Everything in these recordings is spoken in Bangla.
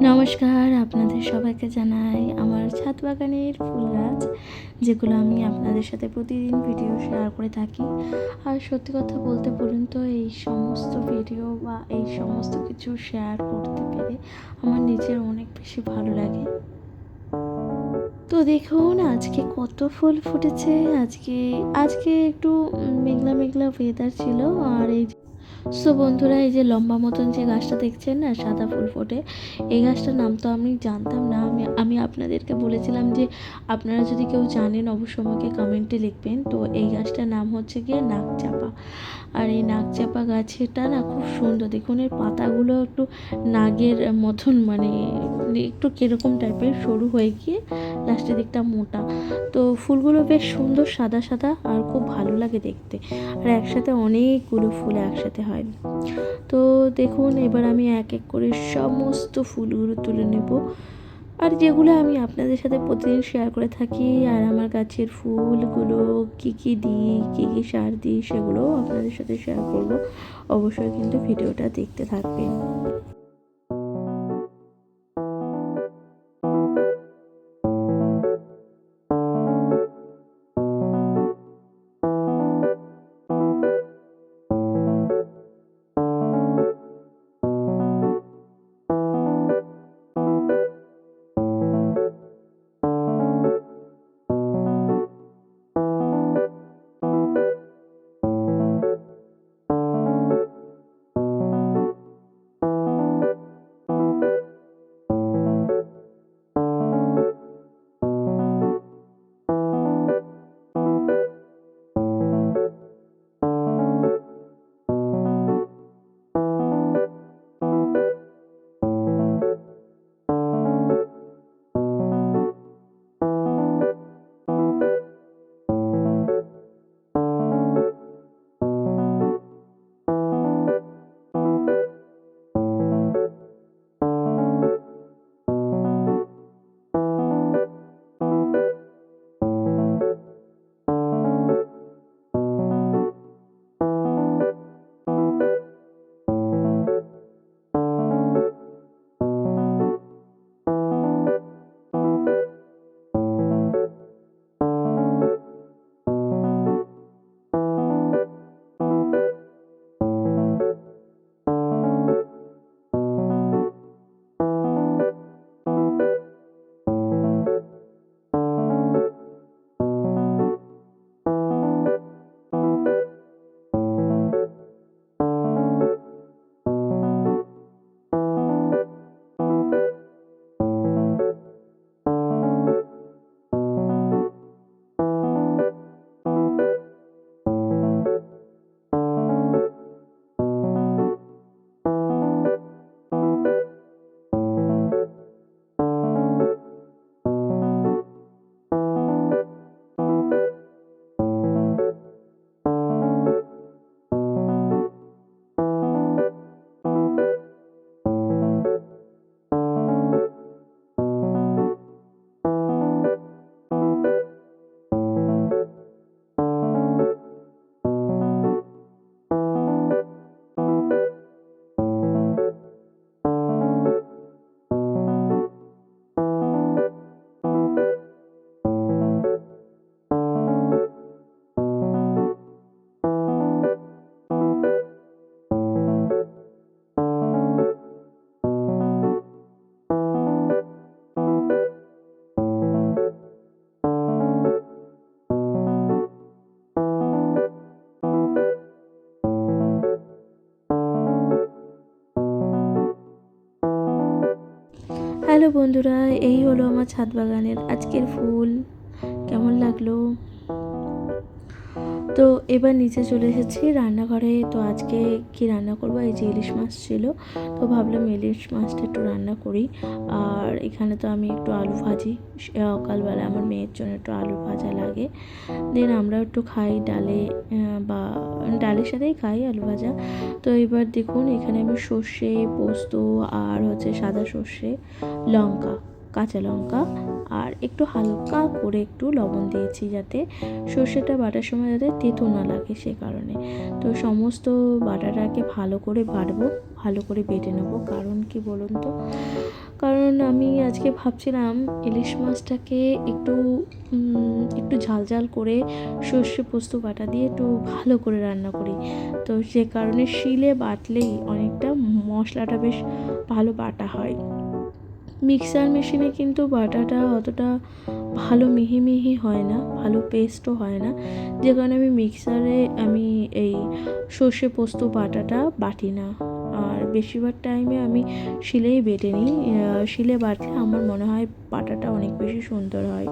নমস্কার, আপনাদের সবাইকে জানাই আমার ছাদ বাগানের ফুল গাছ, যেগুলো আমি আপনাদের সাথে প্রতিদিন ভিডিও শেয়ার করে থাকি। আর সত্যি কথা বলতে বলুন তো, এই সমস্ত ভিডিও বা এই সমস্ত কিছু শেয়ার করতে পেরে আমার নিজের অনেক বেশি ভালো লাগে। তো দেখুন আজকে কত ফুল ফুটেছে। আজকে একটু মেঘলা মেঘলা ওয়েদার ছিল। আর বন্ধুরা, এই যে লম্বা মতন যে গাছটা দেখছেন না, সাদা ফুল ফোটে, এই গাছটার নাম তো আমি জানতাম না। আমি আপনাদেরকে বলেছিলাম যে আপনারা যদি কেউ জানেন অবশ্যই আমাকে কমেন্টে লিখবেন। তো এই গাছটার নাম হচ্ছে গিয়ে নাকচাপা। আর এই নাকচাপা গাছটা না খুব সুন্দর। দেখুন এর পাতাগুলো একটু নাগের মতন, মানে একটু কীরকম টাইপের সরু হয়ে গিয়ে লাস্টের দিকটা মোটা। তো ফুলগুলো বেশ সুন্দর সাদা সাদা আর খুব ভালো লাগে দেখতে। আর একসাথে অনেকগুলো ফুল একসাথে হয়। তো দেখুন এবার আমি এক এক করে সমস্ত ফুলগুলো তুলে নেব, আর যেগুলো আমি আপনাদের সাথে প্রতিদিন শেয়ার করে থাকি। আর আমার গাছের ফুলগুলো কী কী দিই, কী কী সার দিই, সেগুলোও আপনাদের সাথে শেয়ার করব। অবশ্যই কিন্তু ভিডিওটা দেখতে থাকবেন। হ্যালো বন্ধুরা, এই হলো আমার ছাদ বাগানের আজকের ফুল। কেমন লাগলো? তো এবার নিচে চলে এসেছি রান্নাঘরে। তো আজকে কি রান্না করবো, এই যে ইলিশ মাছ ছিল, তো ভাবলাম ইলিশ মাছটা একটু রান্না করি। আর এখানে তো আমি একটু আলু ভাজি, সকালবেলা আমার মেয়ের জন্য একটু আলু ভাজা লাগে, দেন আমরা একটু খাই ডালে, বা ডালের সাথেই খাই আলু ভাজা। তো এবার দেখুন এখানে আমি সর্ষে, পোস্ত আর হচ্ছে সাদা সর্ষে, লঙ্কা, কাঁচা লঙ্কা আর একটু হালকা করে একটু লবণ দিয়েছি, যাতে সর্ষেটা বাটার সময় যাতে তেতো না লাগে সে কারণে। তো সমস্ত বাটাটাকে ভালো করে বাটবো, ভালো করে বেটে নেবো। কারণ কি বলুন তো, কারণ আমি আজকে ভাবছিলাম ইলিশ মাছটাকে একটু একটু ঝাল ঝাল করে সর্ষে পোস্ত বাটা দিয়ে একটু ভালো করে রান্না করি। তো সে কারণে শিলে বাটলেই অনেকটা মশলাটা বেশ ভালো বাটা হয়। মিক্সার মেশিনে কিন্তু বাটাটা অতটা ভালো মিহি মিহি হয় না, ভালো পেস্টও হয় না, যে কারণে আমি এই সর্ষে পোস্ত বাটাটা বাটি না। আর বেশিরভাগ টাইমে আমি শিলেই বেটে নিই। শিলে বাটলে আমার মনে হয় বাটাটা অনেক বেশি সুন্দর হয়।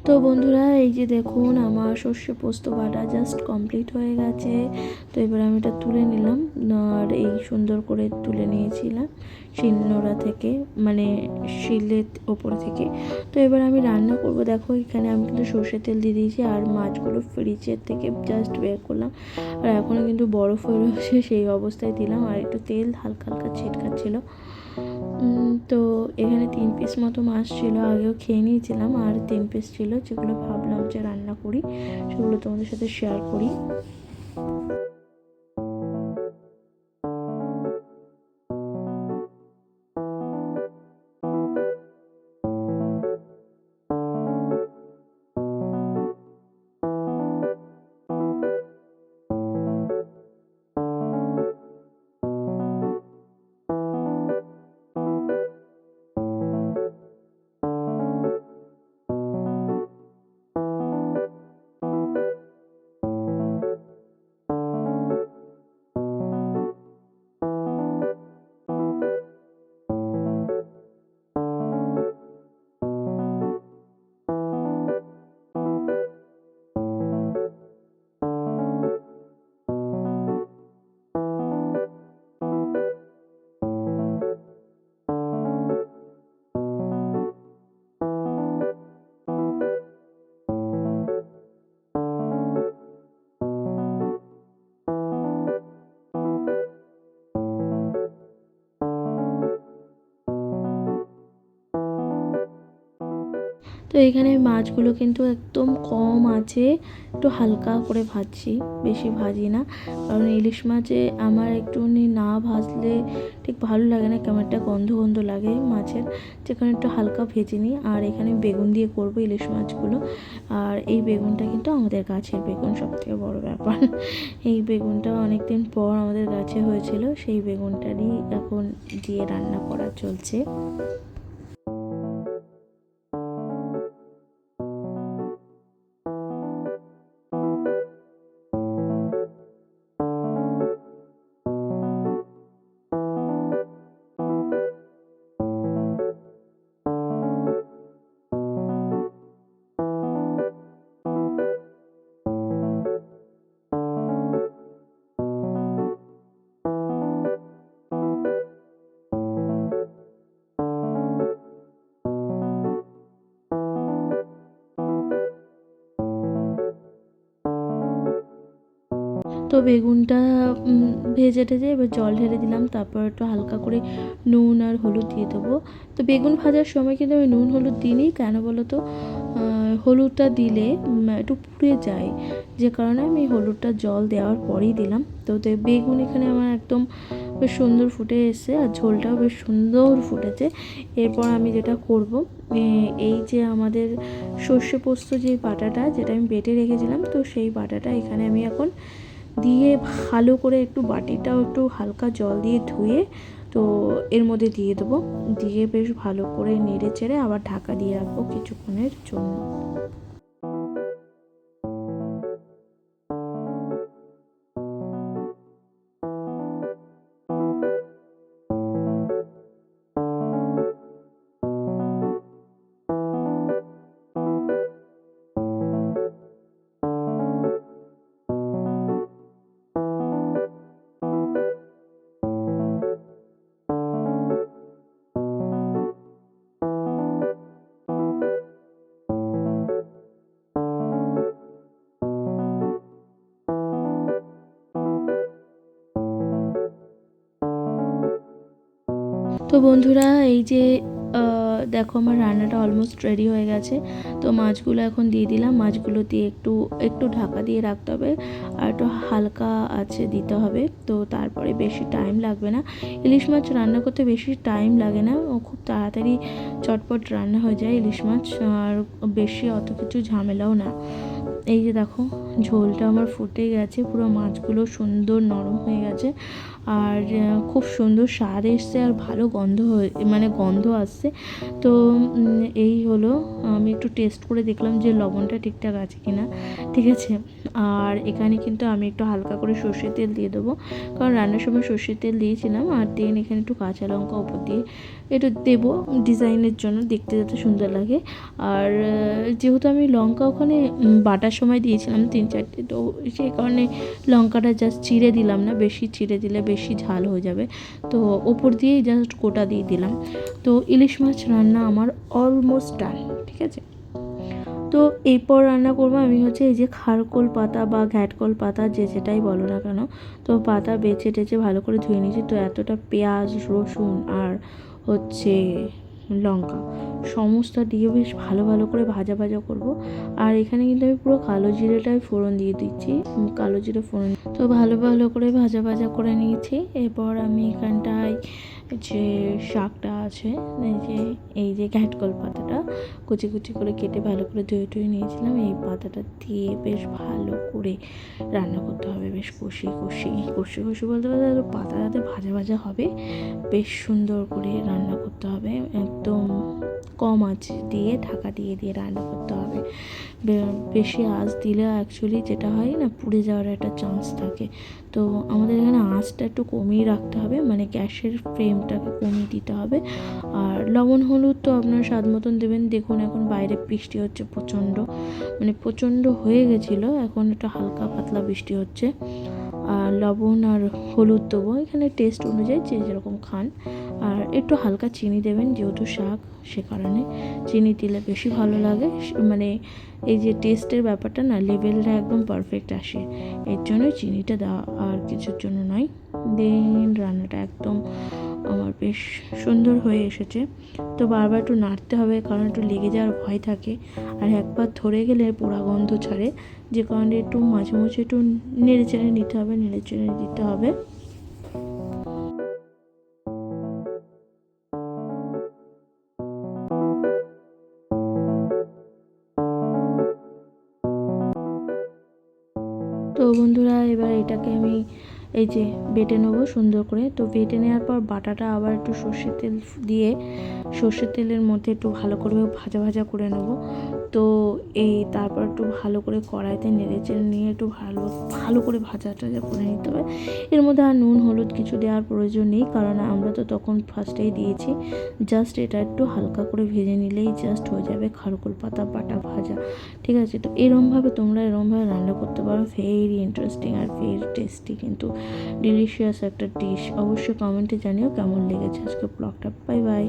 তো বন্ধুরা, এই যে দেখুন আমার সর্ষে পোস্ত বাটা জাস্ট কমপ্লিট হয়ে গেছে। তো এবার আমি এটা তুলে নিলাম, আর এই সুন্দর করে তুলে নিয়েছিলাম শিলনোড়া থেকে, মানে শিলের ওপর থেকে। তো এবার আমি রান্না করব। দেখো এখানে আমি কিন্তু সর্ষের তেল দিয়ে দিয়েছি, আর মাছগুলো ফ্রিজের থেকে জাস্ট বের করলাম, আর এখনও কিন্তু বরফ হয়ে রয়েছে, সেই অবস্থায় দিলাম, আর একটু তেল হালকা হালকা ছিটকাচ্ছিল। তো এখানে 3 পিস মতো মাছ ছিল, আগেও খেয়ে নিয়েছিলাম, আর 3 পিস ছিল যেগুলো ভাবলাম যে রান্না করি, সেগুলো তোমাদের সাথে শেয়ার করি। তো এখানে মাছগুলো কিন্তু একদম কম আছে, একটু হালকা করে ভাজছি, বেশি ভাজি না, কারণ ইলিশ মাছে আমার একটুখানি না ভাজলে ঠিক ভালো লাগে না, কেমন একটা গন্ধ গন্ধ লাগে মাছের, যেখানে একটু হালকা ভেজে নিই। আর এখানে বেগুন দিয়ে করবো ইলিশ মাছগুলো, আর এই বেগুনটা কিন্তু আমাদের গাছের বেগুন, সবথেকে বড় ব্যাপার। এই বেগুনটা অনেক দিন পর আমাদের গাছে হয়েছিল, সেই বেগুনটারই এখন দিয়ে রান্না করা চলছে। তো বেগুনটা ভেজে টেজে এবার জল ঢেলে দিলাম, তারপর একটু হালকা করে নুন আর হলুদ দিয়ে দেবো। তো বেগুন ভাজার সময় কিন্তু আমি নুন হলুদ দিইনি, কেন বলো তো, হলুদটা দিলে একটু পুড়ে যায়, যে কারণে আমি হলুদটা জল দেওয়ার পরেই দিলাম। তো বেগুন এখানে আমার একদম বেশ সুন্দর ফুটে এসেছে আর ঝোলটাও বেশ সুন্দর ফুটেছে। এরপর আমি যেটা করব, এই যে আমাদের সর্ষে পোস্ত যে বাটাটা যেটা আমি বেটে রেখেছিলাম, তো সেই বাটাটা এখানে আমি এখন দিয়ে ভালো করে একটু বাটিটাও একটু হালকা জল দিয়ে ধুয়ে তো এর মধ্যে দিয়ে দেবো, দিয়ে বেশ ভালো করে নেড়ে চেড়ে আবার ঢাকা দিয়ে রাখবো কিছুক্ষণের জন্য। তো বন্ধুরা, এই যে দেখো আমার রান্নাটা অলমোস্ট রেডি হয়ে গেছে। তো মাছগুলো এখন দিয়ে দিলাম, মাছগুলো দিয়ে একটু একটু ঢাকা দিয়ে রাখতে হবে আর একটু হালকা আছে দিতে হবে। তো তারপরে বেশি টাইম লাগবে না, ইলিশ মাছ রান্না করতে বেশি টাইম লাগে না, ও খুব তাড়াতাড়ি চটপট রান্না হয়ে যায় ইলিশ মাছ, আর বেশি অত কিছু ঝামেলাও না। এই যে দেখো ঝোলটা আমার ফুটে গেছে, পুরো মাছগুলো সুন্দর নরম হয়ে গেছে আর খুব সুন্দর স্বাদ এসছে আর ভালো গন্ধ মানে গন্ধ আসছে। তো এই হলো, আমি একটু টেস্ট করে দেখলাম যে লবণটা ঠিকঠাক আছে কি না, ঠিক আছে। আর এখানে কিন্তু আমি একটু হালকা করে সর্ষের তেল দিয়ে দেবো, কারণ রান্নার সময় সর্ষের তেল দিয়েছিলাম। আর দেন এখানে একটু কাঁচা লঙ্কা উপর দিয়ে একটু দেবো ডিজাইনের জন্য, দেখতে যাতে সুন্দর লাগে। আর যেহেতু আমি লঙ্কা ওখানে বাটার সময় দিয়েছিলাম 3-4টে, তো সেই কারণে লঙ্কাটা জাস্ট চিড়ে দিলাম না, বেশি চিড়ে দিলে বেশি ঝাল হয়ে যাবে, তো ওপর দিয়েই জাস্ট গোটা দিয়ে দিলাম। তো ইলিশ মাছ রান্না আমার অলমোস্ট ডান, ঠিক আছে। তো এরপর রান্না করবো আমি হচ্ছে এই যে খারকোল পাতা বা ঘ্যাটকল পাতা, যে যেটাই বলো না কেন, তো পাতা বেছে টেছে ভালো করে ধুয়ে নিয়েছি। তো এতটা পেঁয়াজ রসুন আর হচ্ছে লঙ্কা সমস্ত দিয়ে বেশ ভালো ভালো করে ভাজা ভাজা করব। আর এখানে কিন্তু আমি পুরো কালো জিরেটাই ফোড়ন দিয়ে দিচ্ছি, কালো জিরে ফোড়ন। তো ভালো ভালো করে ভাজা ভাজা করে নিয়েছি। এরপর আমি এখানটায় যে শাকটা আছে, এই যে ঘ্যাটকল পাতাটা কুচি কুচি করে কেটে ভালো করে ধুয়ে টুয়ে নিয়েছিলাম, এই পাতাটা দিয়ে বেশ ভালো করে রান্না করতে হবে, বেশ কষিয়ে কষিয়ে কষিয়ে কষিয়ে বলতে পারতে পাতা যাতে ভাজা ভাজা হবে, বেশ সুন্দর করে রান্না করতে হবে। একদম কম আঁচ দিয়ে ঢাকা দিয়ে দিয়ে রান্না করতে হবে। বেশি আঁচ দিলে অ্যাকচুয়ালি যেটা হয় না, পুড়ে যাওয়ার একটা চান্স থাকে। তো আমাদের এখানে আঁচটা একটু কমিয়ে রাখতে হবে, মানে গ্যাসের ফ্লেমটাকে কমিয়ে দিতে হবে। আর লবণ হলুদ তো আপনার স্বাদ মতন দেবেন। দেখুন এখন বাইরে বৃষ্টি হচ্ছে প্রচণ্ড, মানে প্রচণ্ড হয়ে গেছিলো, এখন একটু হালকা পাতলা বৃষ্টি হচ্ছে। আর লবণ আর হলুদ দেবো এখানে টেস্ট অনুযায়ী, যে যেরকম খান। আর একটু হালকা চিনি দেবেন, যেহেতু শাক সে কারণে চিনি দিলে বেশি ভালো লাগে, মানে এই যে টেস্টের ব্যাপারটা না, লেভেলটা একদম পারফেক্ট আসে, এর জন্যই চিনিটা দেওয়া, আর কিছুর জন্য নয়। দেন রান্নাটা একদম আমার বেশ সুন্দর হয়ে এসেছে। তো বারবার একটু নাড়তে হবে, কারণ একটু লেগে যাওয়ার ভয় থাকে, আর একবার ধরে গেলে পোড়া গন্ধ ছাড়ে, যে কারণে একটু মাঝে মাঝে একটু নেড়ে চেড়ে নিতে হবে, নেড়ে চেড়ে দিতে হবে। তো বন্ধুরা, এবার এটাকে আমি এই যে বেটে নেবো সুন্দর করে। তো বেটে নেওয়ার পর বাটাটা আবার একটু সর্ষের তেল দিয়ে সর্ষের তেলের মধ্যে একটু ভালো করে ভাজা ভাজা করে নেবো। তো এই তারপর একটু ভালো করে কড়াইতে নেড়ে চেড়ে নিয়ে একটু ভালো ভালো করে ভাজা টাজা করে নিতে হবে। এর মধ্যে আর নুন হলুদ কিছু দেওয়ার প্রয়োজন নেই, কারণ আমরা তো তখন ফার্স্টেই দিয়েছি। জাস্ট এটা একটু হালকা করে ভেজে নিলেই জাস্ট হয়ে যাবে খারকোল পাতা বাটা ভাজা, ঠিক আছে। তো তোমরা এরমভাবে রান্না করতে পারো, very interesting are very tasty, কিন্তু ডিলিশিয়াস একটা ডিশ। অবশ্যই কমেন্টে জানিও কেমন লেগেছে আজকে ব্লগটা। Bye bye.